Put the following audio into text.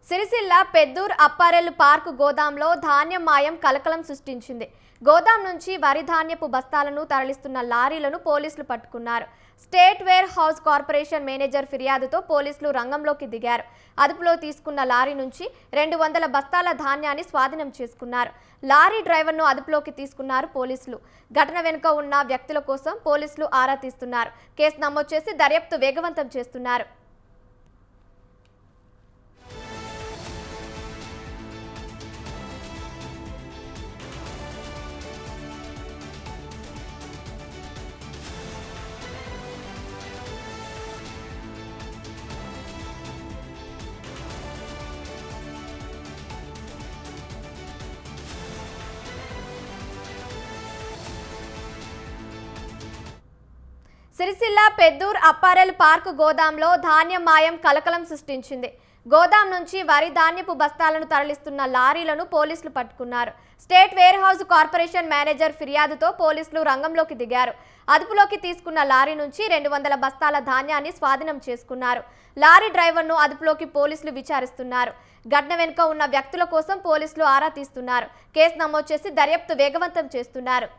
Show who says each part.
Speaker 1: Sircilla Peddur అప్పారెల్లు park గోదాంలో ధాన్యం మాయం కలకలం సృష్టించింది. గోదాం నుంచి వరి ధాన్యపు బస్తాలను తరలిస్తున్న లారీలను పోలీసులు పట్టుకున్నారు. State warehouse corporation manager ఫిర్యాదుతో పోలీసులు రంగంలోకి దిగారు. అదుపులో తీసుకున్న లారీ నుంచి 200 బస్తాల ధాన్యాన్ని స్వాధీనం చేసుకున్నారు. లారీ డ్రైవర్ను అదుపులోకి తీసుకున్నారు పోలీసులు. ఘటన వెనుక ఉన్న వ్యక్తుల కోసం పోలీసులు ఆరా తీస్తున్నారు. కేసు నమోదు చేసి దర్యాప్తు వేగవంతం చేస్తున్నారు. సిరిసిల్ల పెద్దూర్ అప్పారెల్ పార్క్ గోదాంలో ధాన్యం మాయం కలకలం సృష్టించింది. గోదాం నుంచి వరి ధాన్యపు బస్తాలను తరలిస్తున్న లారీలను పోలీసులు పట్టుకున్నారు. State warehouse corporation manager ఫిర్యాదుతో పోలీసులు రంగంలోకి దిగారు. అదుపులోకి తీసుకున్న లారీ నుంచి 200 బస్తాల ధాన్యాన్ని స్వాధీనం చేసుకున్నారు. లారీ డ్రైవర్ను అదుపులోకి పోలీసులు విచారిస్తున్నారు. ఘటన వెనుక ఉన్న వ్యక్తుల కోసం పోలీసులు ఆరా తీస్తున్నారు. కేసు నమోదు చేసి దర్యాప్తు వేగవంతం చేస్తున్నారు.